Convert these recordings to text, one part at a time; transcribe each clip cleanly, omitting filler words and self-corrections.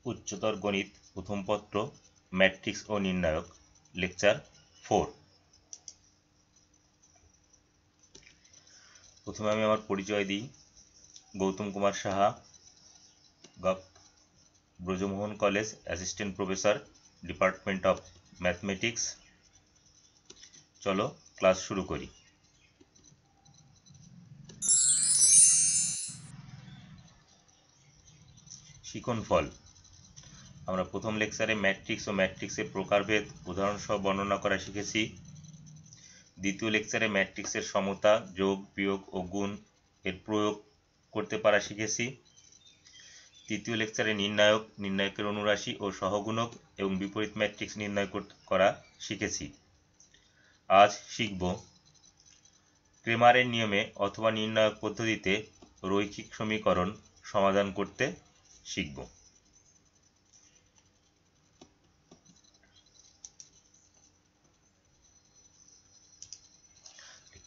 উচ্চতর গণিত প্রথম পত্র ম্যাট্রিক্স ও নির্ণায়ক লেকচার 4। প্রথমে আমি আমার পরিচয় দিই। Gautam Kumar Saha, govt Brajamohan college, assistant professor, department of mathematics. চলো ক্লাস শুরু করি। শিক্ষণফল। আমরা প্রথম লেকচারে ম্যাট্রিক্স ও ম্যাট্রিক্সের প্রকারভেদ উদাহরণ সহ বর্ণনা করা শিখেছি। দ্বিতীয় লেকচারে ম্যাট্রিক্সের সমতা, যোগ, বিয়োগ ও গুণ এর প্রয়োগ করতে পারা শিখেছি। তৃতীয় লেকচারে নির্ণায়ক, নির্ণায়কের অনুরাশি ও সহগুণক এবং বিপরীত ম্যাট্রিক্স নির্ণয় করা শিখেছি। আজ শিখব ক্রেমারের নিয়মে অথবা নির্ণায়ক পদ্ধতিতে রৈখিক সমীকরণ সমাধান করতে শিখব।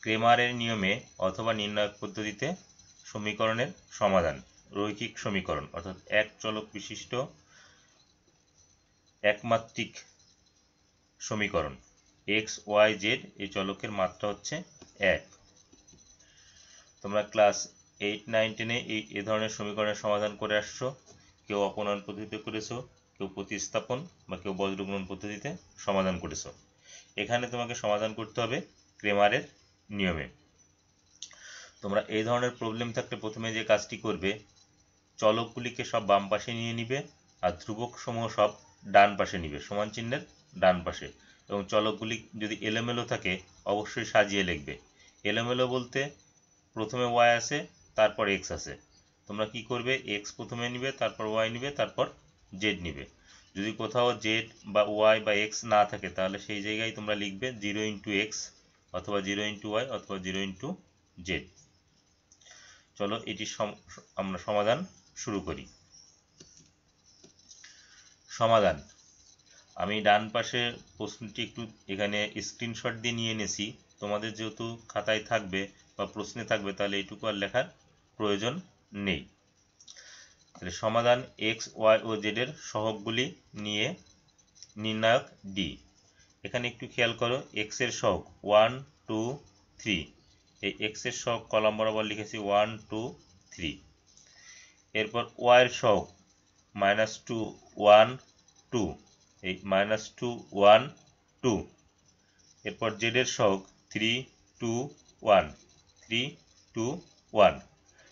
ক্রেমারের নিয়মে অথবা নির্ণায়ক পদ্ধতিতে সমীকরণের সমাধান, রৈখিক সমীকরণ অর্থাৎ এক চলক বিশিষ্ট একমাত্রিক সমীকরণ এক্স ওয়াই জেড এই চলকের মাত্রা হচ্ছে 1। তোমরা ক্লাস 8, 9, 10 এই ধরনের সমীকরণের সমাধান করে আসছো। কেউ অপনয়ন পদ্ধতিতে করেছো, কেউ প্রতিস্থাপন বা কেউ বজ্রগুণন পদ্ধতিতে সমাধান করেছো। এখানে তোমাকে সমাধান করতে হবে ক্রেমারের নিয়মে। তোমরা এই ধরনের প্রবলেম থাকলে প্রথমে যে কাজটি করবে, চলকগুলিকে সব বাম পাশে নিয়ে নিবে আর ধ্রুবক সমূহ সব ডান পাশে নিবে, সমান চিহ্নের ডান পাশে। এবং চলকগুলি যদি এলোমেলো থাকে অবশ্যই সাজিয়ে লিখবে। এলোমেলো বলতে প্রথমে ওয়াই আছে, তারপর এক্স আছে। তোমরা কি করবে, এক্স প্রথমে নিবে, তারপর ওয়াই নিবে, তারপর জেড নিবে। যদি কোথাও জেড বা ওয়াই বা এক্স না থাকে তাহলে সেই জায়গায় তোমরা লিখবে 0 ইন্টু এক্স অথবা 0 ইন্টু ওয়াই অথবা 0 ইন্টু জেড। চলো এটি আমরা সমাধান শুরু করি। সমাধান। আমি ডান পাশে প্রশ্নটি একটু এখানে স্ক্রিনশট দিয়ে নিয়ে এনেছি। তোমাদের যেহেতু খাতায় থাকবে বা প্রশ্নে থাকবে তাহলে এইটুকু আর লেখার প্রয়োজন নেই। তাহলে সমাধান এক্স ওয়াই ও জেড এর সহগগুলি নিয়ে নির্ণায়ক ডি। এখানে একটু খেয়াল করো, এক্স এর সহগ 1, 2, 3। এই এক্স এর সহগ কলাম বরাবর লিখেছি 1, 2, 3। এরপর ওয়াই এর সহগ -2, 1, 2। এই -2, 1, 2। এরপর জেড এর সহগ 3, 2, 1, 3, 2, 1।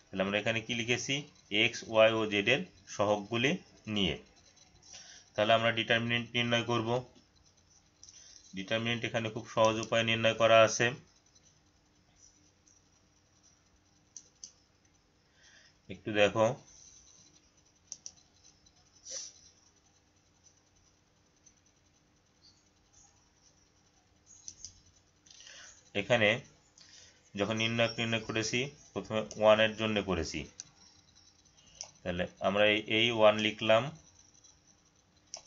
তাহলে আমরা এখানে কি লিখেছি, এক্স ওয়াই ও জেড এর সহগগুলি নিয়ে। তাহলে আমরা ডিটারমিনেন্ট নির্ণয় করব। ডিটারমিনেন্ট এখানে খুব সহজ উপায়ে নির্ণয় করা আছে। একটু দেখো, এখানে যখন নির্ণয় করেছি প্রথমে 1 এর জন্য করেছি। তাহলে আমরা এই 1 লিখলাম।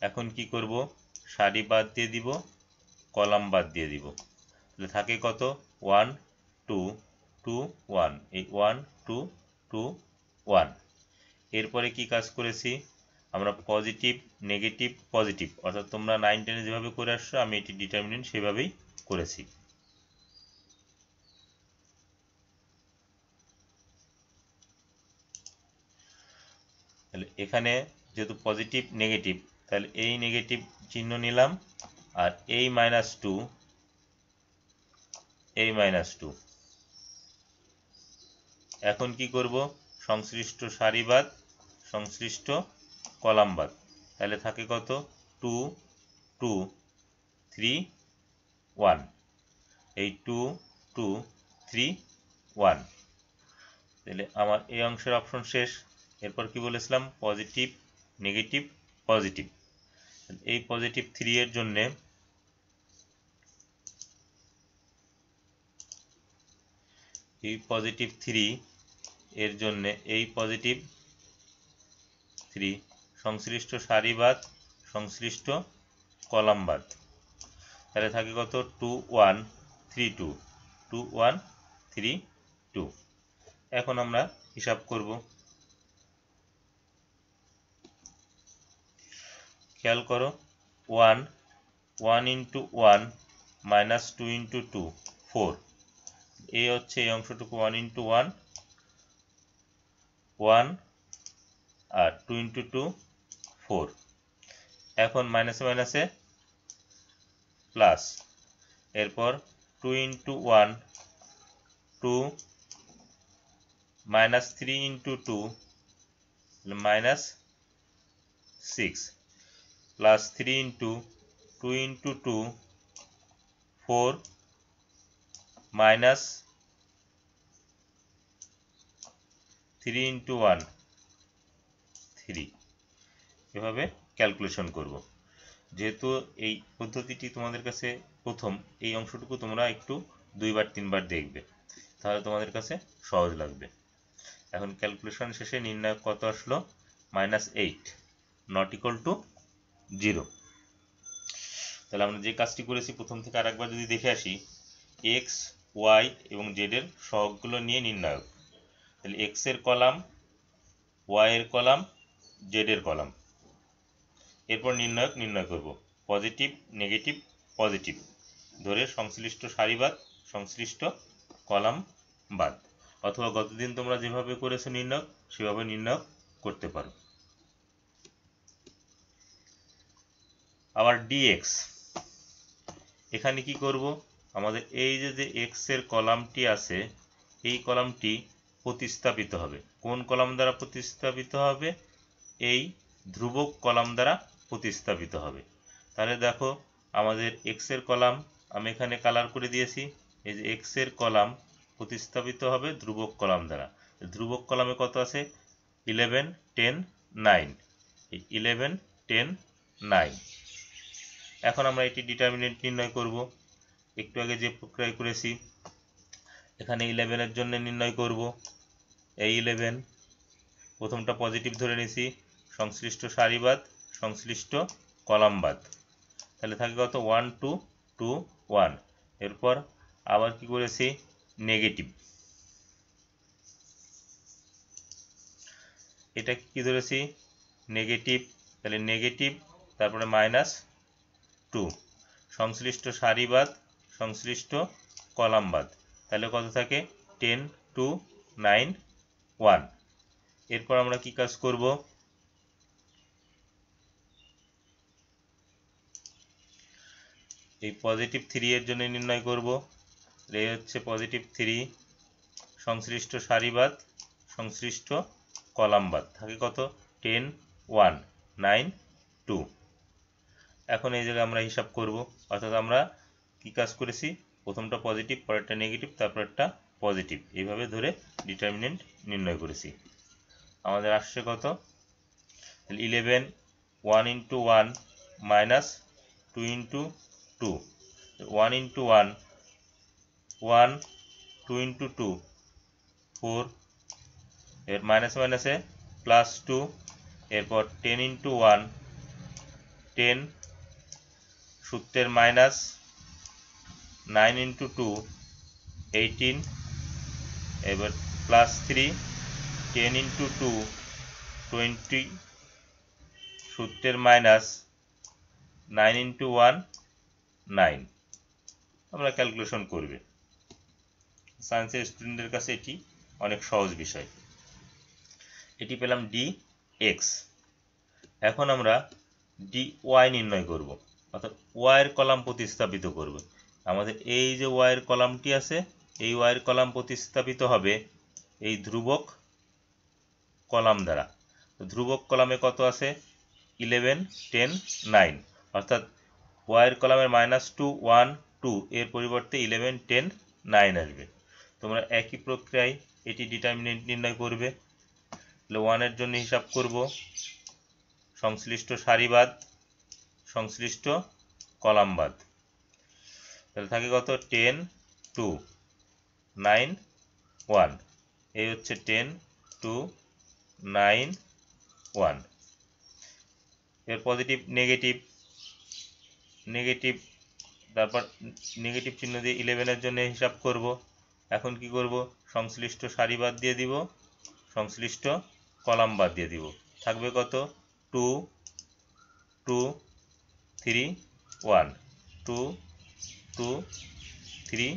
এখন কি করব, সারি বাদ দিয়ে দিব, কলাম বাদ দিয়ে দিব। তাহলে থাকে কত, 1, 2, 2, 1। এই 1, 2, 2, 1। এরপরে কি কাজ করেছি, আমরা পজিটিভ নেগেটিভ পজিটিভ অর্থাৎ তোমরা 9, 10 যেভাবে করে আসছো আমি এটি ডিটারমিনেন্ট সেভাবেই করেছি। তাহলে এখানে যেহেতু পজিটিভ নেগেটিভ, তাহলে এই নেগেটিভ চিহ্ন নিলাম আর এই -2, এই -2। এখন কি করব, সংশ্লিষ্ট সারি বাদ, সংশ্লিষ্ট কলাম বাদ। তাহলে থাকে কত, 2, 2, 3, 1। এই 2, 2, 3, 1। তাহলে আমার এই অংশের অপশন শেষ। এরপর কি বলেছিলাম, পজিটিভ নেগেটিভ পজিটিভ। এই পজিটিভ 3 এর জন্যে এই পজিটিভ 3 এর জন্যে এই পজিটিভ 3 সংশ্লিষ্ট সারি বাদ, সংশ্লিষ্ট কলাম বাদ। তাহলে থাকে কত, 2, 1, 3, 2, 2, 1, 3, 2। এখন আমরা হিসাব করব। খেয়াল করো 1 1 ইন্টু 1 মাইনাস 2 ইন্টু 2 4, এই হচ্ছে এই অংশটুকু 1 ইন্টু 1 1 আর 2 ইন্টু 2 4। এখন মাইনাসে মাইনাসে প্লাস, এরপর 2 into 1 2 minus 3 into 2 minus 6 plus 3 into 2 into 2 4 minus 3 into 1 3। এভাবে ক্যালকুলেশন করব। যেহেতু এই পদ্ধতিটি তোমাদের কাছে প্রথম, এই অংশটুকু তোমরা একটু 2বার 3বার দেখবে, তাহলে তোমাদের কাছে সহজ লাগবে। এখন ক্যালকুলেশন শেষে নির্ণায়ক কত আসলো? -8 নট ইকুয়াল টু 0। তাহলে আমরা যে কাজটি করেছি প্রথম থেকে আরেকবার যদি দেখে আসি, এক্স ওয়াই এবং জেড এর সহগগুলো নিয়ে নির্ণায়ক। তাহলে এক্স এর কলাম, ওয়াই এর কলাম, জেড এর কলাম, এরপর নির্ণায়ক নির্ণয় করব। পজিটিভ নেগেটিভ পজিটিভ ধরে সংশ্লিষ্ট সারিবাদ সংশ্লিষ্ট কলাম বাদ, অথবা গতদিন তোমরা যেভাবে করেছো নির্ণায়ক সেভাবে নির্ণায়ক করতে পারো। আবার ডিএক্স, এখানে কি করব? আমাদের এই যে এক্স এর কলামটি আছে, এই কলামটি প্রতিস্থাপিত হবে। কোন কলাম দ্বারা প্রতিস্থাপিত হবে? এই ধ্রুবক কলাম দ্বারা প্রতিস্থাপিত হবে। তাহলে দেখো আমাদের এক্স এর কলাম আমি এখানে কালার করে দিয়েছি। এই যে এক্স এর কলাম প্রতিস্থাপিত হবে ধ্রুবক কলাম দ্বারা। ধ্রুবক কলামে কত আছে? 11 10 9। এই 11 10 9। এখন আমরা এটি ডিটারমিনেন্ট নির্ণয় করব। একটু আগে যে প্রক্রিয়া করেছি, এখানে 11 এর জন্য নির্ণয় করব। এই 11 প্রথমটা পজিটিভ ধরে নিয়েছি, সংশ্লিষ্ট সারিবাদ সংশ্লিষ্ট কলামবাদ, তাহলে থাকে কত? 1 2 2 1। এরপর আবার কি করেছি? নেগেটিভ, এটা কি ধরেছি? নেগেটিভ, তাহলে নেগেটিভ তারপরে -2 সংশ্লিষ্ট সারিবাদ সংশ্লিষ্ট কলামবাদ, তাহলে কত থাকে? 10 2 9 1। এরপর আমরা কি কাজ করব? এই পজিটিভ 3 এর জন্য নির্ণয় করব। এই হচ্ছে পজিটিভ 3 সংশ্লিষ্ট সারিবাদ সংশ্লিষ্ট কলামবাদ, থাকে কত? 10 1 9 2। এখন এই জায়গায় আমরা হিসাব করব, অর্থাৎ আমরা কি কাজ করেছি? প্রথমটা পজিটিভ, পরেরটা নেগেটিভ, তারপরটা পজিটিভ, এইভাবে ধরে ডিটারমিনেন্ট নির্ণয় করেছি। আমাদের আসছে কত? 11 1 into 1 minus 2 into 2, 1 into 1 1 2 into 2 4, এর মাইনাসে মাইনাসে প্লাস 2, এরপর 10 ইন্টু 1 10, সূত্রের মাইনাস 9 ইন্টু 2 18, এবার প্লাস 3 10 ইন্টু 2 20, সূত্রের মাইনাস 9 ইন্টু 1 9। আমরা ক্যালকুলেশন করবে, সায়েন্সের স্টুডেন্টদের কাছে এটি অনেক সহজ বিষয়। এটি পেলাম ডি এক্স। এখন আমরা ডি ওয়াই নির্ণয় করব, অর্থাৎ ওয়াইয়ের কলাম প্রতিস্থাপিত করব। আমাদের এই যে ওয়াইয়ের কলামটি আছে, এই ওয়াইয়ের কলাম প্রতিস্থাপিত হবে এই ধ্রুবক কলাম দ্বারা। ধ্রুবক কলামে কত আছে? 11 10 9, অর্থাৎ ওয়াইয়ের কলামের -2 1 2 এর পরিবর্তে 11 10 9 আসবে। তোমরা একই প্রক্রিয়ায় এটি ডিটারমিনেন্ট নির্ণয় করবে। 1 এর জন্য হিসাব করব, সংশ্লিষ্ট সারিবাদ সংশ্লিষ্ট কলামবাদ, তাহলে থাকে কত? 10 2 9 1। এই হচ্ছে 10 2 9 1। এর পজিটিভ নেগেটিভ, নেগেটিভ তারপর নেগেটিভ চিহ্ন দিয়ে 11 এর জন্য হিসাব করব। এখন কি করব? সংশ্লিষ্ট সারিবাদ দিয়ে দিব, সংশ্লিষ্ট কলাম বাদ দিয়ে দিব, থাকবে কত? 2 2 3 1 2 2 3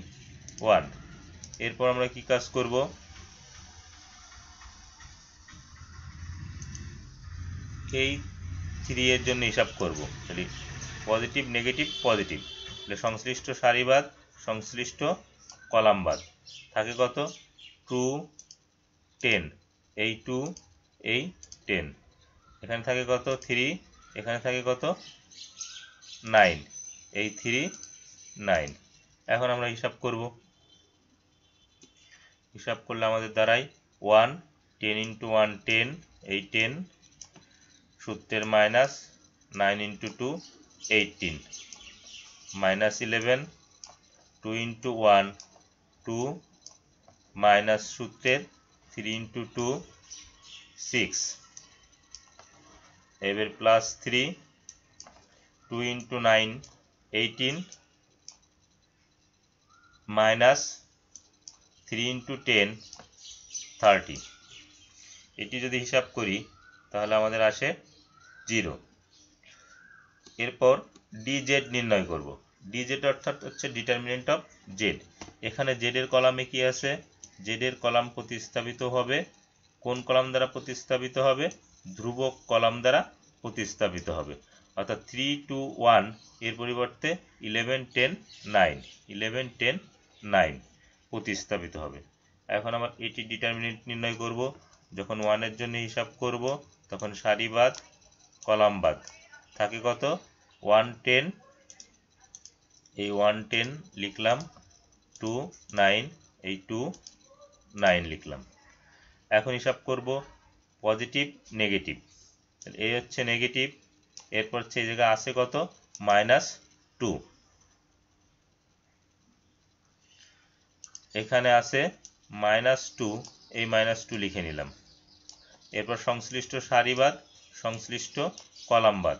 1। এরপর আমরা কি কাজ করব, এই 3 এর জন্য হিসাব করব। তাহলে পজিটিভ নেগেটিভ পজিটিভ, তাহলে সংশ্লিষ্ট সারিবাদ সংশ্লিষ্ট কলামবাদ থাকে কত 2 10, এই 2 এই 10, এখানে থাকে কত 3, এখানে থাকে কত 9, এই 3 9। এখন আমরা হিসাব করব, হিসাব করলে আমাদের দাঁড়ায় 1 10 × 1 10, এই 10 সূত্রের মাইনাস 9 × 2 18 মাইনাস 11 2 × 1 2 মাইনাস সূত্রের 3 × 2 6, এবার প্লাস 3 2 × 9 18 মাইনাস 3 × 10 30। এটি যদি হিসাব করি তাহলে আমাদের আসে 0। এরপর dz নির্ণয় করব। dz অর্থাৎ হচ্ছে ডিটারমিনেন্ট অফ z। এখানে z এর কলামে কি আছে, z এর কলাম প্রতিস্থাপিত হবে কোন কলাম দ্বারা প্রতিস্থাপিত হবে, ধ্রুবক কলাম দ্বারা প্রতিস্থাপিত হবে। অর্থাৎ 3 2 1 এর পরিবর্তে 11 10 9 11 10 9 প্রতিস্থাপিত হবে। এখন আমরা এটি ডিটারমিনেন্ট নির্ণয় করব। যখন 1 এর জন্য হিসাব করব তখন সারিবাদ কলামবাদ থাকে কত 1 10, এই 1 10 লিখলাম, 2 9, এই 2 9 লিখলাম। এখন হিসাব করব পজিটিভ নেগেটিভ, এই হচ্ছে নেগেটিভ, এরপর হচ্ছে এই জায়গায় আছে কত -2, এখানে আছে -2, এই -2 লিখে নিলাম। এরপর সংশ্লিষ্ট সারিবাদ সংশ্লিষ্ট কলামবাদ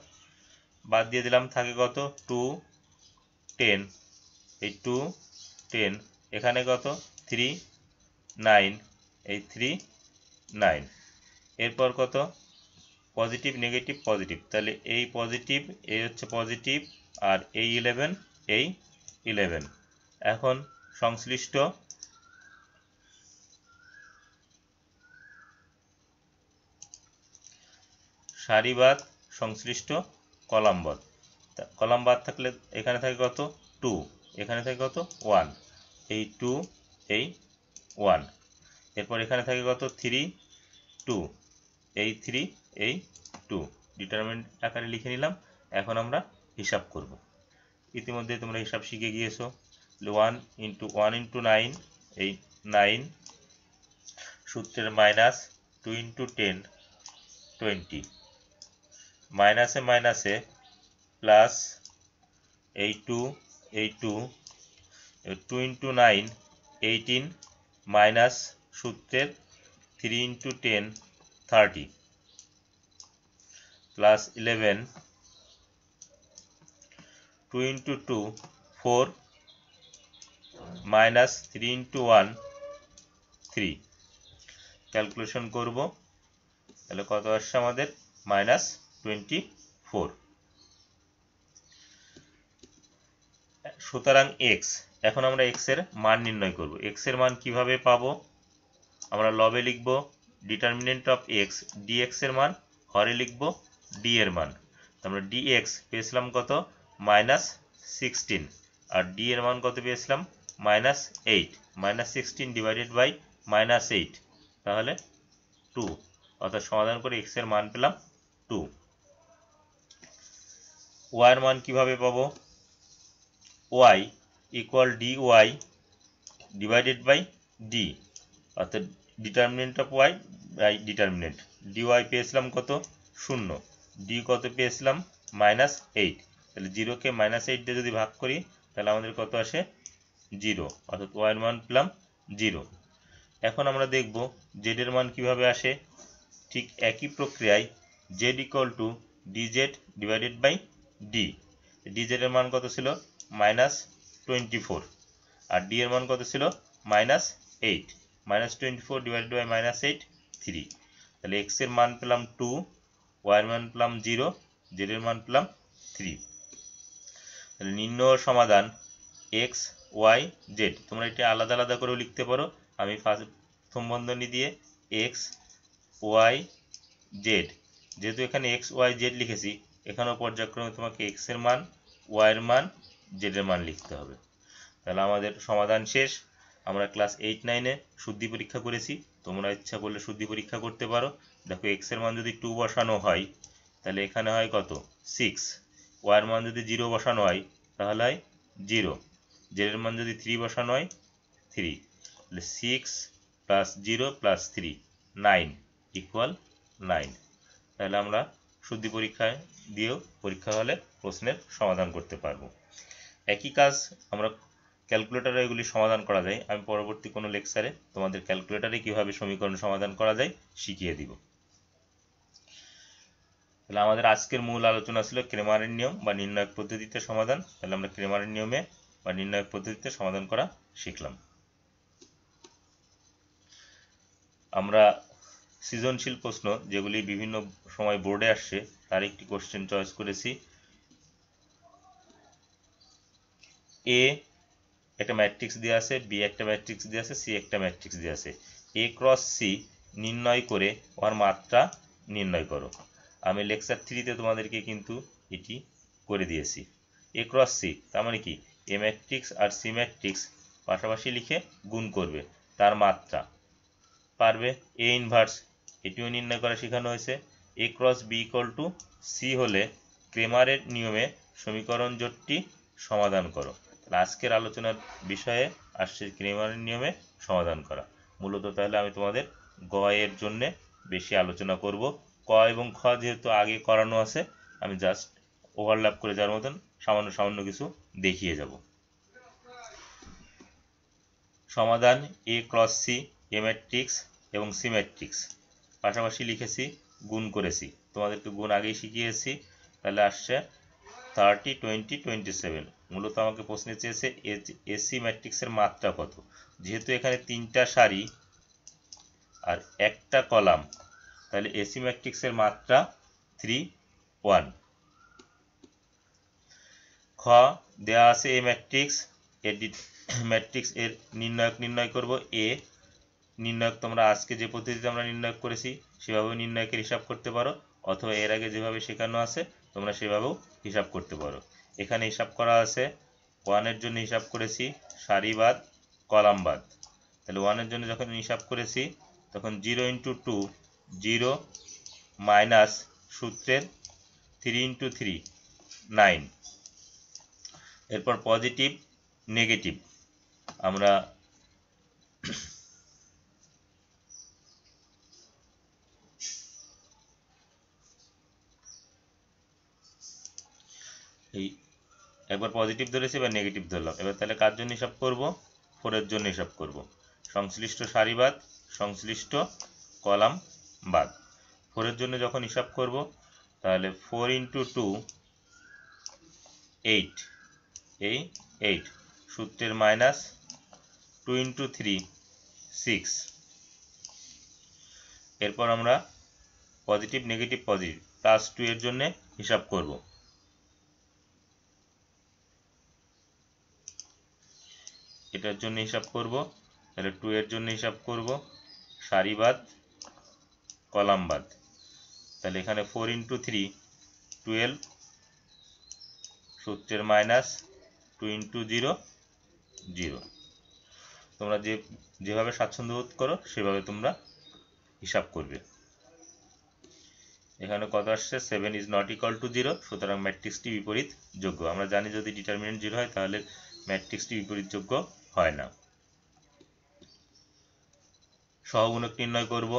বাদ দিয়ে দিলাম, থাকে কত 2 10, এই 2 10, এখানে কত 3 9, এই 3 9। এরপর কত পজিটিভ নেগেটিভ পজিটিভ, তাহলে এই পজিটিভ এই হচ্ছে পজিটিভ আর এই 11 এই 11। এখন সংশ্লিষ্ট সারিবাদ সংশ্লিষ্ট কলামবাদ, কলামবাদ থাকলে এখানে থাকে কত 2, এখানে থাকে কত 1, এই 2 এই 1। এরপর এখানে থাকে কত 3 2, এই 3 এই 2, ডিটারমিনেন্ট আকারে লিখে নিলাম। এখন আমরা হিসাব করব। ইতিমধ্যে তোমরা হিসাব শিখে গিয়েছো। 1 × 1 × 9, এই 9 সূত্রের মাইনাস 2 × 10 20, মাইনাসে মাইনাসে প্লাস এই 2 এই 2 2 × 9 18 মাইনাস সূত্রের 3 × 10 30 প্লাস 11 2 × 2 4 মাইনাস 3 × 1 3। ক্যালকুলেশন করব, তাহলে কত আসছে আমাদের -24। সুতরাং x, এখন আমরা x এর মান নির্ণয় করব। x এর মান কিভাবে পাবো, আমরা লবে লিখব ডিটারমিনেন্ট অফ x, dx এর মান হরে লিখব d এর মান। আমরা dx পেয়েছিলাম কত -16 আর d এর মান কত পেয়েছিলাম -8, -16 ডিভাইডেড বাই -8 তাহলে 2, অর্থাৎ সমাধান করে x এর মান পেলাম 2। y এর মান কিভাবে পাবো, y equal dy divided by d, অর্থাৎ determinant of y by determinant. dy পেয়েছিলাম কত 0, d কত পেয়েছিলাম -8, তাহলে 0 কে -8 দিয়ে যদি ভাগ করি তাহলে আমাদের কত আসে 0, অর্থাৎ y এর মান পেলাম 0। এখন আমরা দেখব z এর মান কিভাবে আসে। ঠিক একই প্রক্রিয়ায় z equal to dz divided by d, dz এর মান কত ছিল -24 আর d এর মান কত ছিল -8, -24 ডিভাইডেড বাই -8 3। তাহলে x এর মান পেলাম 2, y এর মান পেলাম 0, জেড এর মান পেলাম 3। তাহলে নির্ণয় সমাধান এক্স ওয়াই জেড, তোমরা এটা আলাদা আলাদা করেও লিখতে পারো। আমি প্রথম বন্ধনী দিয়ে এক্স ওয়াই জেড, যেহেতু এখানে এক্স ওয়াই জেড লিখেছি, এখানেও পর্যায়ক্রমে তোমাকে এক্স এর মান, ওয়াই এর মান, জেড এর মান লিখতে হবে। তাহলে আমাদের সমাধান শেষ। আমরা ক্লাস 8-9-এ শুদ্ধি পরীক্ষা করেছি, তোমরা ইচ্ছা করলে শুদ্ধি পরীক্ষা করতে পারো। দেখো এক্স এর মান যদি 2 বসানো হয় তাহলে এখানে হয় কত 6, ওয়াই এর মান যদি 0 বসানো হয় তাহলে হয় 0, জেড এর মান যদি 3 বসানো হয় 3, তাহলে 6 প্লাস 0 প্লাস 3 9 ইকুয়াল 9। তাহলে আমরা শুদ্ধি পরীক্ষায় দিয়েও পরীক্ষা হলে প্রশ্নের সমাধান করতে পারবো। একই কাজ আমরা ক্যালকুলেটরে এগুলি সমাধান করা যায়। আমি পরবর্তী কোনো লেকচারে তোমাদের ক্যালকুলেটরে কিভাবে সমীকরণ সমাধান করা যায় শিখিয়ে দিব। তাহলে আমাদের আজকের মূল আলোচনা ছিল ক্রেমারের নিয়ম বা নির্ণায়ক পদ্ধতিতে সমাধান। তাহলে আমরা ক্রেমারের নিয়মে বা নির্ণায়ক পদ্ধতিতে সমাধান করা শিখলাম। আমরা সৃজনশীল প্রশ্ন যেগুলি বিভিন্ন সময় বোর্ডে আসছে তার একটি কোশ্চেন চয়েস করেছি। এ একটা ম্যাট্রিক্স দেওয়া আছে, বি একটা ম্যাট্রিক্স দেওয়া আছে, সি একটা ম্যাট্রিক্স দেওয়া আছে। এ ক্রস সি নির্ণয় করে ওর মাত্রা নির্ণয় করো। আমি লেকচার 3-তে তোমাদেরকে কিন্তু এটি করে দিয়েছি। এ ক্রস সি তার মানে কি, এ ম্যাট্রিক্স আর সি ম্যাট্রিক্স পাশাপাশি লিখে গুণ করবে, তার মাত্রা পারবে। এ ইনভার্স এটিও নির্ণয় করা শেখানো হয়েছে। A cross B equal to C হলে ক্রেমারের নিয়মে সমীকরণ জোটটি সমাধান করো। আজকের আলোচনার বিষয়ে আসছে ক্রেমারের নিয়মে সমাধান করা। মূলত তাহলে আমি তোমাদের গ এর জন্য বেশি আলোচনা করব। ক এবং খ যেহেতু আগে করানো আছে, আমি জাস্ট ওভারল্যাপ করে যাওয়ার মতন সামান্য সামান্য কিছু দেখিয়ে যাব। সমাধান এ ক্রস সি, এ ম্যাট্রিক্স এবং সি ম্যাট্রিক্স পাশাপাশি লিখেছি, গুণ করেছি। তোমাদেরকে গুণ আগেই শিখিয়েছি। তাহলে আসছে 30 20 27। মূলত আমাকে প্রশ্নে চেয়েছে এসি ম্যাট্রিক্সের মাত্রা কত। যেহেতু এখানে 3টা সারি আর একটা কলাম, তাহলে এসি ম্যাট্রিক্সের মাত্রা 3 1। খ দেয়া আছে এ ম্যাট্রিক্স, এর ম্যাট্রিক্স এর নির্ণায়ক নির্ণয় করব। এ নির্ণায়ক তোমরা আজকে যে পদ্ধতিতে আমরা নির্ণয় করেছি সেভাবে নির্ণায়কের হিসাব করতে পারো, অথবা এর আগে যেভাবে শেখানো আছে তোমরা সেভাবেও হিসাব করতে পারো। এখানে হিসাব করা আছে 1 এর জন্য হিসাব করেছি সারিবাদ কলামবাদ। তাহলে 1 এর জন্য যখন হিসাব করেছি তখন 0 × 2 0 মাইনাস সূত্রের 3 × 3 9। এরপর পজিটিভ নেগেটিভ আমরা এই একবার পজিটিভ ধরেছি এবার নেগেটিভ ধরলাম। এবার তাহলে কার জন্য হিসাব করব, 4 এর জন্য হিসাব করব। সংশ্লিষ্ট সারিবাদ সংশ্লিষ্ট কলাম বাদ। 4 এর জন্য যখন হিসাব করব তাহলে 4 × 2 8, এই 8 সূত্রের মাইনাস 2 × 3 6। এরপর আমরা পজিটিভ নেগেটিভ পজিটিভ +2 এর জন্য হিসাব করব। এটার জন্য হিসাব করব, তাহলে 2 এর জন্য হিসাব করব সারিবাদ কলামবাদ। তাহলে এখানে 4 × 3 12 সূত্রের মাইনাস 2 × 0 0। তোমরা যেভাবে স্বাচ্ছন্দ্য বোধ করো সেভাবে তোমরা হিসাব করবে। এখানে কত আসছে 7 is not equal to 0, সুতরাং ম্যাট্রিক্সটি বিপরীত যোগ্য। আমরা জানি যদি ডিটারমিনেন্ট 0 হয় তাহলে ম্যাট্রিক্সটি বিপরীত যোগ্য হয় না। সহগুণক নির্ণয় করব,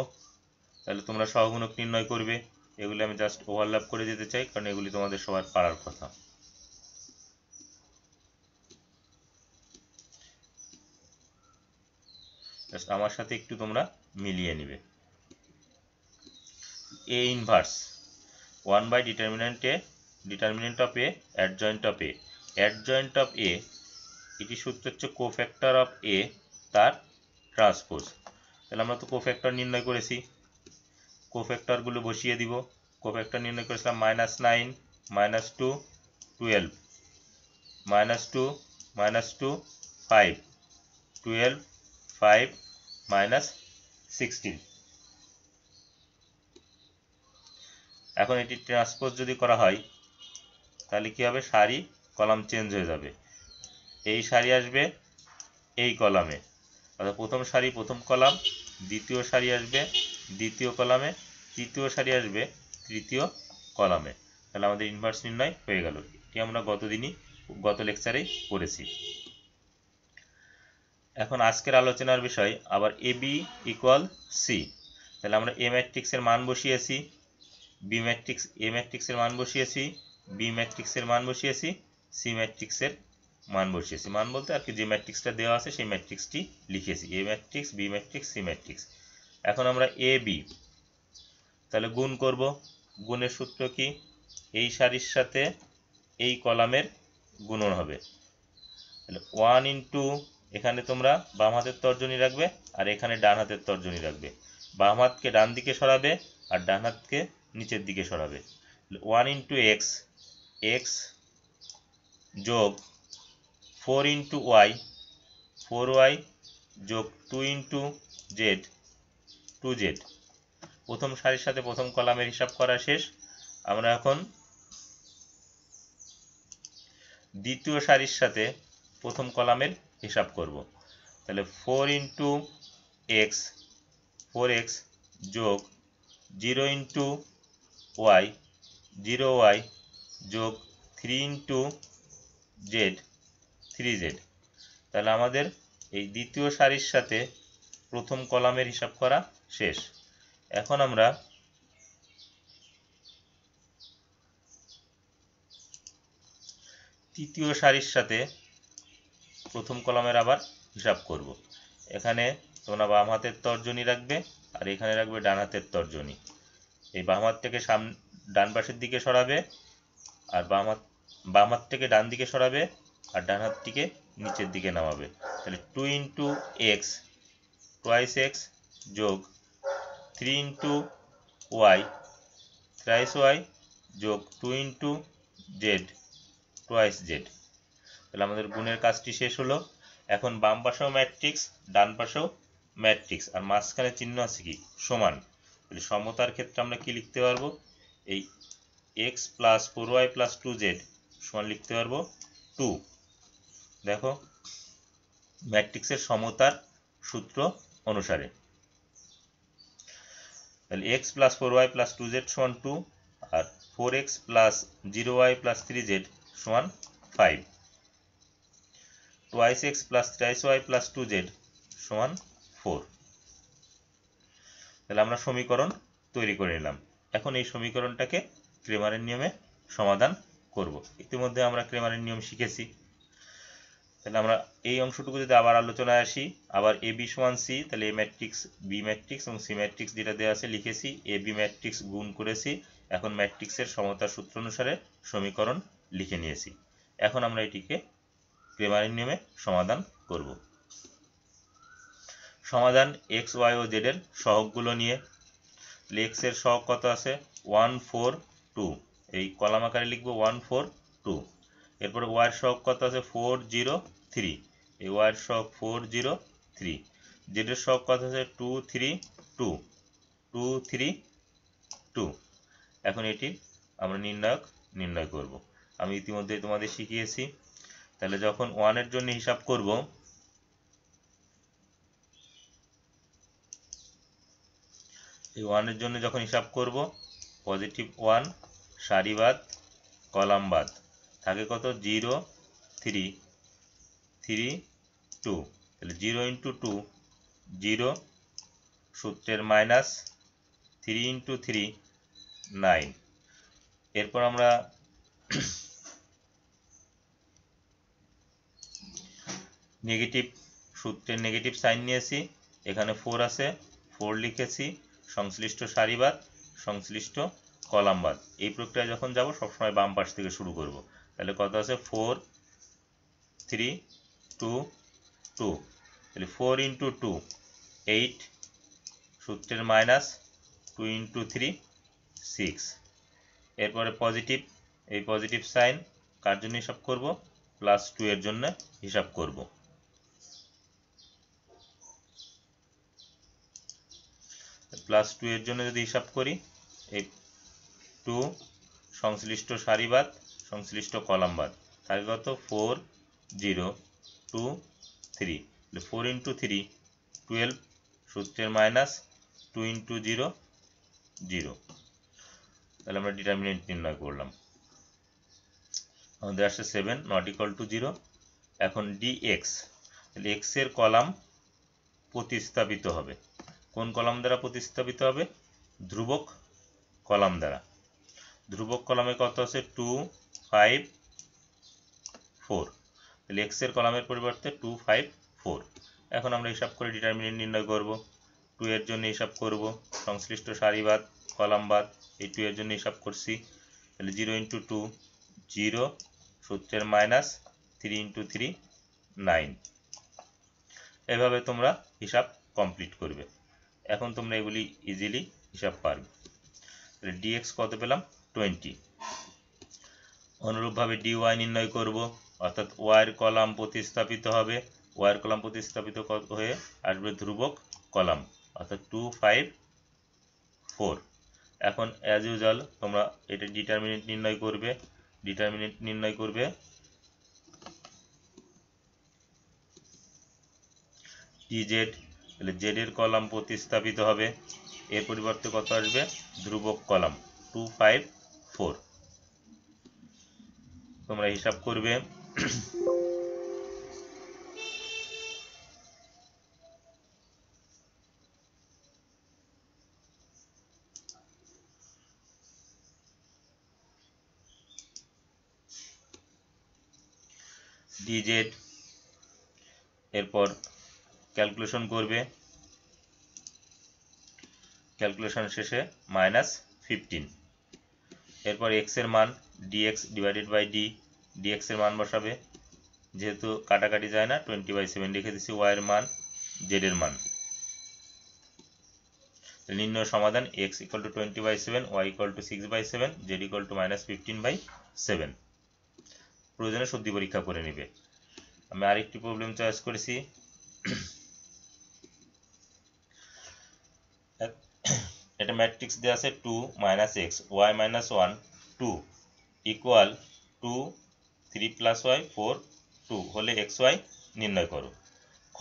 তাহলে তোমরা সহগুণক নির্ণয় করবে। এগুলি আমি জাস্ট ওভারল্যাপ করে যেতে চাই কারণ এগুলি তোমাদের সবার পারার কথা। জাস্ট আমার সাথে একটু তোমরা মিলিয়ে নিবে। A inverse determinant A, determinant of A, adjoint of A. Adjoint of A এটি সূত্র হচ্ছে কোফ্যাক্টর অফ এ তার ট্রান্সপোজ। তাহলে আমরা তো কোফ্যাক্টর নির্ণয় করেছি, কোফ্যাক্টরগুলো বসিয়ে দিব। কোফ্যাক্টর নির্ণয় করেছিলাম -9 -2 12 -2 -2 5 12 5 -16। এখন এটি ট্রান্সপোজ যদি করা হয় তাহলে কি হবে, সারি কলাম চেঞ্জ হয়ে যাবে, এই সারি আসবে এই কলামে, অর্থাৎ প্রথম সারি প্রথম কলাম, দ্বিতীয় সারি আসবে দ্বিতীয় কলামে, তৃতীয় সারি আসবে তৃতীয় কলামে। তাহলে আমাদের ইনভার্স নির্ণয় হয়ে গেল। এটি আমরা গত লেকচারেই করেছি। এখন আজকের আলোচনার বিষয় আবার AB ইকুয়াল সি। তাহলে আমরা এ ম্যাট্রিক্সের মান বসিয়েছি, বি ম্যাট্রিক্স এ ম্যাট্রিক্সের মান বসিয়েছি, বি ম্যাট্রিক্সের মান বসিয়েছি, সি ম্যাট্রিক্সের মান বসিয়েছি। মান বলতে আর কি যে ম্যাট্রিক্সটা দেওয়া আছে সেই ম্যাট্রিক্সটি লিখেছি, A matrix, B matrix, C matrix. এখন আমরা এ বি তাহলে গুণ করব। গুণের সূত্র কি, এই সারির সাথে এই কলামের গুণন হবে। তাহলে 1 ইন্টু, এখানে তোমরা বাম হাতের তর্জনী রাখবে আর এখানে ডান হাতের তর্জনী রাখবে, বাম হাতকে ডান দিকে সরাবে আর ডান হাতকে নিচের দিকে সরাবে। 1 ইন্টু এক্স, এক্স যোগ 4 ইন্টু ওয়াই, 4y যোগ 2 ইন্টু জেড, 2z। প্রথম সারির সাথে প্রথম কলামের হিসাব করা শেষ। আমরা এখন দ্বিতীয় সারির সাথে প্রথম কলামের হিসাব করব। তাহলে 4 ইন্টু এক্স, 4x যোগ 0 ইন্টু ওয়াই, 0y যোগ 3 ইন্টু জেড, 3z। তাহলে আমাদের এই দ্বিতীয় সারির সাথে প্রথম কলামের হিসাব করা শেষ। এখন আমরা তৃতীয় সারির সাথে প্রথম কলামের আবার হিসাব করব। এখানে তোমরা বাম হাতের তর্জনী রাখবে আর এখানে রাখবে ডান হাতের তর্জনী। এই বাম হাত থেকে ডান পাশের দিকে সরাবে আর বাম হাত থেকে ডান দিকে সরাবে আর ডান হাতটিকে নিচের দিকে নামাবে। তাহলে 2 ইন্টু এক্স, টুয়াইস এক্স যোগ 3 ইন্টু ওয়াই, থ্রাইস ওয়াই যোগ 2 ইন্টু জেড, টুয়াইস জেড। তাহলে আমাদের গুণের কাজটি শেষ হলো। এখন বাম পাশেও ম্যাট্রিক্স, ডান পাশেও ম্যাট্রিক্স, আর মাঝখানে চিহ্ন আছে কি, সমান। তাহলে সমতার ক্ষেত্রে আমরা কি লিখতে পারবো, এই x plus 4y plus 2z সমান লিখতে পারবো 2। দেখো ম্যাট্রিক্সের সমতার সূত্র অনুসারে, তাহলে x plus 4y plus 2z সমান 2 আর 4x plus 0y plus 3z সমান 5, twice x plus thrice y plus 2z সমান 4। তাহলে আমরা সমীকরণ তৈরি করে নিলাম। এখন এই সমীকরণটাকে ক্রেমারের নিয়মে সমাধান করব। ইতিমধ্যে আমরা ক্রেমারের নিয়ম শিখেছি। তাহলে আমরা এই অংশটুকু যদি আবার আলোচনায় আসি, আবার এ বি সমান সি, তাহলে এ ম্যাট্রিক্স, বি ম্যাট্রিক্স এবং সি ম্যাট্রিক্স যেটা দেওয়া আছে লিখেছি, এ বি ম্যাট্রিক্স গুণ করেছি। এখন ম্যাট্রিক্সের সমতার সূত্র অনুসারে সমীকরণ লিখে নিয়েছি। এখন আমরা এটিকে ক্রেমারের নিয়মে সমাধান করব। সমাধান এক্স ওয়াই ও জেড এর সহগগুলো নিয়ে। এক্স এর সহগ কত আছে, 1 4 2, এই কলাম আকারে লিখবো 1 4 2। এরপরে ওয়াই এর সহগ কত আছে, 4 0 3, এই ওয়াই এর সহগ 4 0 3। জেড এর সহগ কত আছে, 2 3 2, 2 3 2। এখন এটি আমরা নির্ণয় করব। আমি ইতিমধ্যে তোমাদের শিখিয়েছি। তাহলে যখন 1 এর জন্য হিসাব করব, এই 1 এর জন্য যখন হিসাব করব, পজিটিভ 1 সারিবাদ কলামবাদ থাকে কত, 0 3 3 2। তাহলে 0 ইন্টু 2 0, সূত্রের মাইনাস 3 ইন্টু 3 9। এরপর আমরা নেগেটিভ, সূত্রের নেগেটিভ সাইন নিয়েছি, এখানে 4 আছে, 4 লিখেছি, সংশ্লিষ্ট সারিবাদ সংশ্লিষ্ট কলামবাদ। এই প্রক্রিয়া যখন যাব সবসময় বাম পাশ থেকে শুরু করব। তাহলে কত আছে, 4 3 2 2। তাহলে 4 ইন্টু 2 8, সূত্রের মাইনাস 2 ইন্টু 3 6। এরপরে পজিটিভ, এই পজিটিভ সাইন কার জন্য হিসাব করব, +2 এর জন্য হিসাব করব। +2 এর জন্য যদি হিসাব করি, এই 2 সংশ্লিষ্ট সারি বাদ সংশ্লিষ্ট কলাম বাদ, তাহলে কত 4 0 2 3, 4 × 3 12, সূত্রের মাইনাস 2 × 0 0। তাহলে আমরা ডিটারমিনেন্ট নির্ণয় করলাম, আমাদের আসছে 7 ≠ 0। এখন dx, তাহলে x এর কলাম প্রতিস্থাপিত হবে, কোন কলাম দ্বারা প্রতিস্থাপিত হবে, ধ্রুবক কলাম দ্বারা। ধ্রুবক কলামে কত আছে 2 5 4, তাহলে x এর কলামের পরিবর্তে 2 5 4। এখন আমরা হিসাব করে ডিটারমিনেন্ট নির্ণয় করব। 2 এর জন্য হিসাব করব, সংশ্লিষ্ট সারি বাদ কলাম বাদ, এই 2 এর জন্য হিসাব করছি, তাহলে 0 × 2 0, সূত্রের মাইনাস 3 × 3 9। এভাবে তোমরা হিসাব কমপ্লিট করবে। এখন তোমরা এগুলি ইজিলি হিসাব পারবে। তাহলে dx কত পেলাম 20। অনুরূপভাবে dy নির্ণয় করব, অর্থাৎ y এর কলাম প্রতিস্থাপিত হবে, y এর কলাম প্রতিস্থাপিত হয়ে আসবে ধ্রুবক কলাম, অর্থাৎ 2 5 4। এখন অ্যাজ ইউজুয়াল তোমরা এটা ডিটারমিনেন্ট নির্ণয় করবে। ডিটারমিনেন্ট নির্ণয় করবে dz, তাহলে z এর কলাম প্রতিস্থাপিত হবে, এর পরিবর্তে কত আসবে, ধ্রুবক কলাম 2 5 4। তোমরা হিসাব করবে। dz, এরপর ক্যালকুলেশন করবে, ক্যালকুলেশন শেষে -15। এরপর x এর মান dx / d, dx এর মান বসাবে, যেহেতু কাটাকাটি যায় না 20/7 লিখে দিচ্ছি, y এর মান, z এর মান। নির্ণয় সমাধান x = 20/7, y = 6/7, z = -15/7। প্রয়োজনে শুদ্ধি পরীক্ষা করে নেবে। আমি আরেকটি প্রবলেম চয়েস করেছি। এটা ম্যাট্রিক্স দেওয়া আছে 2 - x y - 1 2 = 2 3 + y 4 2 হলে xy নির্ণয় করো। খ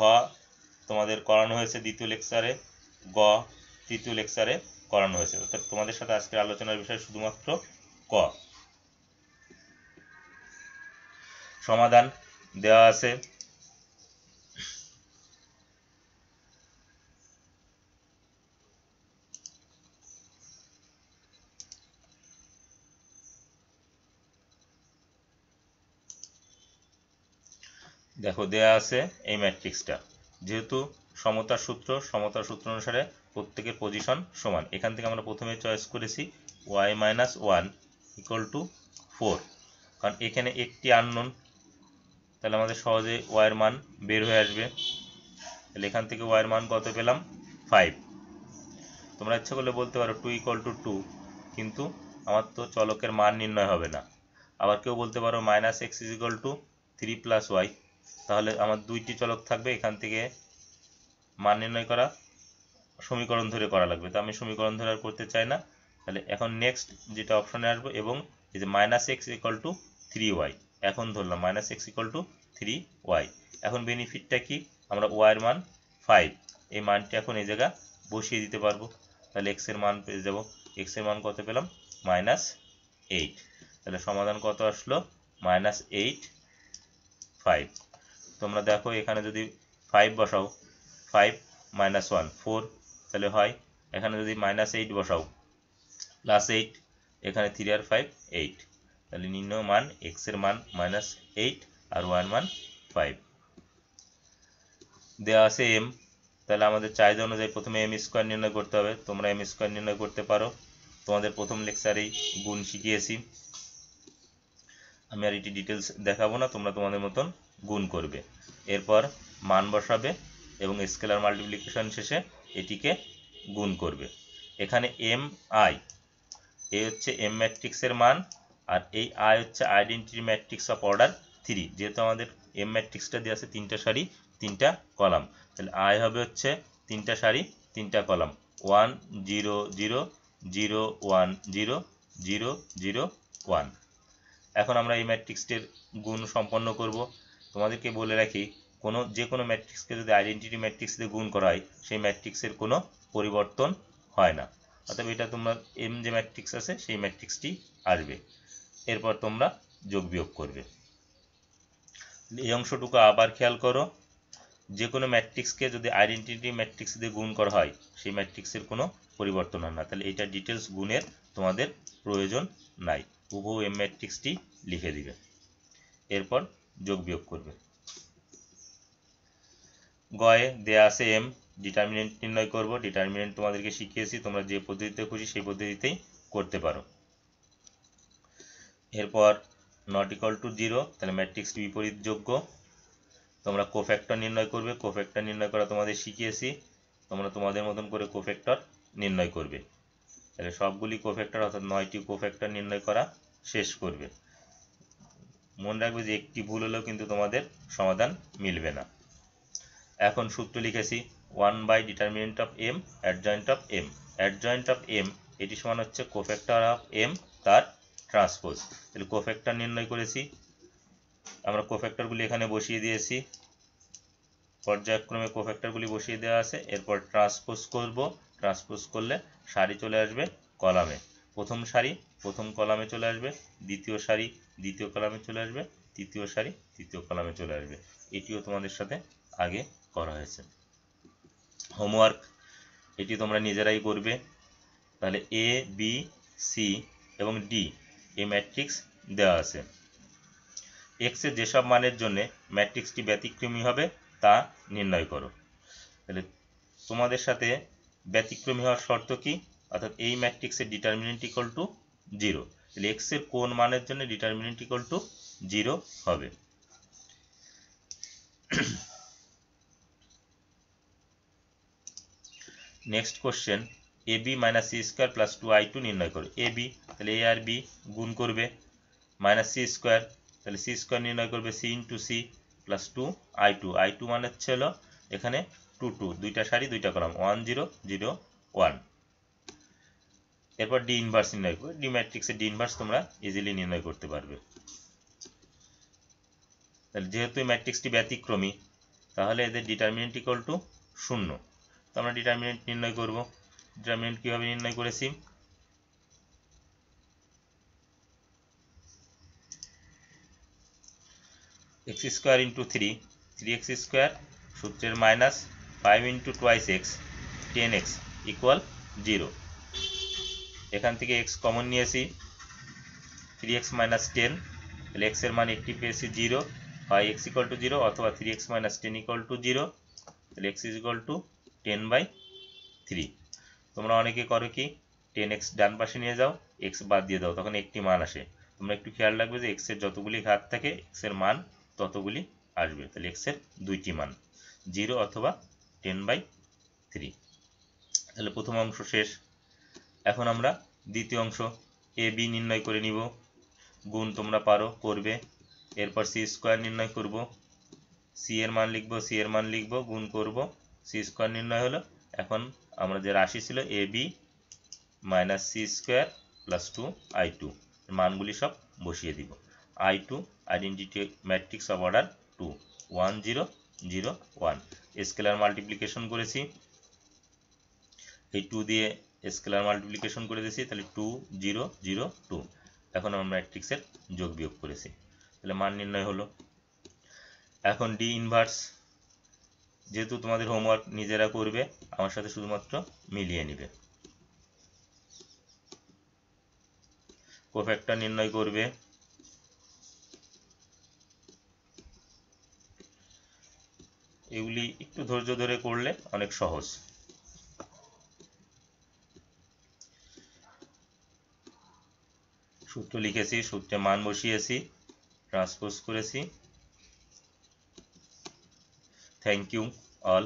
তোমাদের করানো হয়েছে দ্বিতীয় লেকচারে, গ তৃতীয় লেকচারে করানো হয়েছে, অর্থাৎ তোমাদের সাথে আজকের আলোচনার বিষয় শুধুমাত্র ক। সমাধান দেওয়া আছে। দেখো দেয়া আছে এই ম্যাট্রিক্সটা, যেহেতু সমতার সূত্র অনুসারে প্রত্যেকের পজিশন সমান, এখান থেকে আমরা প্রথমে চয়েস করেছি y - 1 = 4, কারণ এখানে একটি আননোন, তাহলে আমাদের সহজে y এর মান বের হয়ে আসবে। তাহলে এখান থেকে y এর মান কত পেলাম 5। তোমরা ইচ্ছা করলে বলতে পারো 2 = 2, কিন্তু আমার তো চলকের মান নির্ণয় হবে না। আবার কেউ বলতে পারো -x = 3 + y, তাহলে আমার দুইটি চলক থাকবে, এখান থেকে মান নির্ণয় করা সমীকরণ ধরে করা লাগবে, তো আমি সমীকরণ ধরে আর করতে চাই না। তাহলে এখন নেক্সট যেটা অপশনে আসবে, এবং এই যে -x = 3y, এখন ধরলাম -x = 3y। এখন বেনিফিটটা কি, আমরা y এর মান 5, এই মানটি এখন এই জায়গা বসিয়ে দিতে পারবো। তাহলে x এর মান পেয়ে যাব, x এর মান কত পেলাম -8। তাহলে সমাধান কত আসলো -8 5। তোমরা দেখো এখানে যদি 5 বসাও, 5 - 1 4, তাহলে হয়। এখানে যদি -8 বসাও, +8, এখানে 3 আর 5 8, তাহলে নির্ণয় মান x এর মান -8 আর y এর মান 5। দেওয়া আছে m, তাহলে আমাদের চাহিদা অনুযায়ী প্রথমে m² নির্ণয় করতে হবে। তোমরা m² নির্ণয় করতে পারো, তোমাদের প্রথম লেকচারেই গুণ শিখিয়েছি, আমি আর এটি ডিটেলস দেখাবো না, তোমরা তোমাদের মতন গুণ করবে। এরপর মান বসাবে এবং স্কেলার মাল্টিপ্লিকেশন শেষে এটিকে গুণ করবে। এখানে mi এ হচ্ছে এম ম্যাট্রিক্সের মান, আর এই আই হচ্ছে আইডেন্টিটি ম্যাট্রিক্স অফ অর্ডার 3। যেহেতু আমাদের এম ম্যাট্রিক্সটা দেওয়া আছে 3টা সারি 3টা কলাম, তাহলে আই হবে হচ্ছে 3টা সারি 3টা কলাম 1 0 0 0 1 0 0 0 1। এখন আমরা এই ম্যাট্রিক্সটির গুণ সম্পন্ন করব। তোমাদেরকে বলে রাখি, যে কোনো ম্যাট্রিক্সকে যদি আইডেন্টিটি ম্যাট্রিক্স দিয়ে গুণ করা হয় সেই ম্যাট্রিক্সের কোনো পরিবর্তন হয় না, অর্থাৎ এটা তোমরা এম যে ম্যাট্রিক্স আছে সেই ম্যাট্রিক্সটি আসবে। এরপর তোমরা যোগ বিয়োগ করবে। এই অংশটুকু আবার খেয়াল করো, যে কোনো ম্যাট্রিক্সকে যদি আইডেন্টিটি ম্যাট্রিক্স দিয়ে গুণ করা হয় সেই ম্যাট্রিক্সের কোনো পরিবর্তন হয় না, তাহলে এটা ডিটেলস গুণের তোমাদের প্রয়োজন নাই, হুবহু এম ম্যাট্রিক্সটি লিখে দিবে। এরপর যোগ বিয়োগ করবে। গয়ে দেয়া আছে এম, ডিটারমিনেন্ট নির্ণয় করব। ডিটারমিনেন্ট তোমাদেরকে শিখিয়েছি, তোমরা যে পদ্ধতিতে খুশি সেই পদ্ধতিতেই করতে পারো। এরপর নট ইকুয়াল টু 0, তাহলে ম্যাট্রিক্সটি বিপরীত যোগ্য। তোমরা কোফ্যাক্টর নির্ণয় করবে। কোফ্যাক্টর নির্ণয় করা তোমাদের শিখিয়েছি, তোমরা তোমাদের মতন করে কোফ্যাক্টর নির্ণয় করবে। তাহলে সবগুলি কোফ্যাক্টর অর্থাৎ 9টি কোফ্যাক্টর নির্ণয় করা শেষ করবে। মনে রাখবে যে একটি ভুল হলেও কিন্তু তোমাদের সমাধান মিলবে না। এখন সূত্র লিখেছি 1 by determinant of M adjoint of M. Adjoint of M এটি সমান হচ্ছে কোফ্যাক্টর অফ এম তার ট্রান্সপোজ। তাহলে কোফ্যাক্টর নির্ণয় করেছি, আমরা কোফ্যাক্টরগুলি এখানে বসিয়ে দিয়েছি, পর্যায়ক্রমে কোফ্যাক্টরগুলি বসিয়ে দেওয়া আছে। এরপর ট্রান্সপোজ করব। ট্রান্সপোজ করলে সারি চলে আসবে কলামে, প্রথম সারি প্রথম কলামে চলে আসবে, দ্বিতীয় সারি দ্বিতীয় কলামে চলে আসবে, তৃতীয় সারি তৃতীয় কলামে চলে আসবে। এটিও তোমাদের সাথে আগে করা হয়েছে। হোমওয়ার্ক এটি তোমরা নিজেরাই করবে। তাহলে এ বি সি এবং ডি এই ম্যাট্রিক্স দেওয়া আছে। এক্স এর যেসব মানের জন্য ম্যাট্রিক্সটি ব্যতিক্রমী হবে তা নির্ণয় করো। তাহলে তোমাদের সাথে ব্যতিক্রমী হওয়ার শর্ত কি, অর্থাৎ এই ম্যাট্রিক্সের ডিটারমিনেন্ট ইকুয়াল টু 0। তাহলে এক্স এর কোন মানের জন্য ডিটারমিনেন্ট ইকুয়াল টু 0 হবে। Next question, A B minus C square plus 2i2 নির্ণয় করো। এ বি তাহলে এ আর বি গুণ করবে, মাইনাস সি স্কোয়ার তাহলে সি স্কোয়ার নির্ণয় করবে, C into C plus 2i2। i2 মানে হচ্ছে হলো এখানে 2 2, দুইটা সারি দুইটা কলাম 1 0 0 1। এরপর ডি ইনভার্স নির্ণয় করবে। ডি ম্যাট্রিক্সের ডি ইনভার্স তোমরা ইজিলি নির্ণয় করতে পারবে। তাহলে যেহেতু এই ম্যাট্রিক্সটি ব্যতিক্রমী তাহলে এদের ডিটারমিনেন্ট ইকুয়াল টু 0। তো আমরা ডিটারমিনেন্ট নির্ণয় করব। ডিটারমিনেন্ট কিভাবে নির্ণয় করেছি, x square into 3x square সূত্রের minus 5 into twice x 10x equal 0। এখান থেকে x কমন নিয়েছি, 3x মাইনাস 10, তাহলে x এর মান একটি পেয়েছি 0, হয় x ইকুয়াল টু 0 অথবা 3x মাইনাস 10 ইকুয়াল টু 0, তাহলে x ইজ ইকুয়াল টু 10/3। তোমরা অনেকে করো কি 10x ডান পাশে নিয়ে যাও, x বাদ দিয়ে দাও, তখন একটি মান আসে। তোমরা একটু খেয়াল রাখবে যে x এর যতগুলি ঘাত থাকে x এর মান ততগুলি আসবে। তাহলে x এর দুইটি মান 0 অথবা 10/3। তাহলে প্রথম অংশ শেষ। এখন আমরা দ্বিতীয় অংশ এ বি নির্ণয় করে নিব। গুণ তোমরা পারো করবে। এরপর সি স্কোয়ার নির্ণয় করব, সি এর মান লিখব, সি এর মান লিখব, গুণ করব, সি স্কোয়ার নির্ণয় হলো। এখন আমরা যে রাশি ছিল A B minus C square plus 2i2 মানগুলি সব বসিয়ে দিব। i2 identity matrix of order 2 1 0 0 1। Scalar multiplication করেছি, এই 2 দিয়ে স্কেলার মাল্টিপ্লিকেশন করে দিয়েছি, তাহলে 2 0 0 2। এখন আমরা ম্যাট্রিক্সের যোগ বিয়োগ করেছি, তাহলে মান নির্ণয় হলো। এখন ডি ইনভার্স, যেহেতু তোমাদের হোমওয়ার্ক নিজেরা করবে, আমার সাথে শুধুমাত্র মিলিয়ে নিবে। কোফ্যাক্টর নির্ণয় করবে, এগুলি একটু ধৈর্য ধরে করলে অনেক সহজ। সূত্র লিখেছি, সূত্রে মান বসিয়েছি, ট্রান্সপোজ করেছি। Thank you all.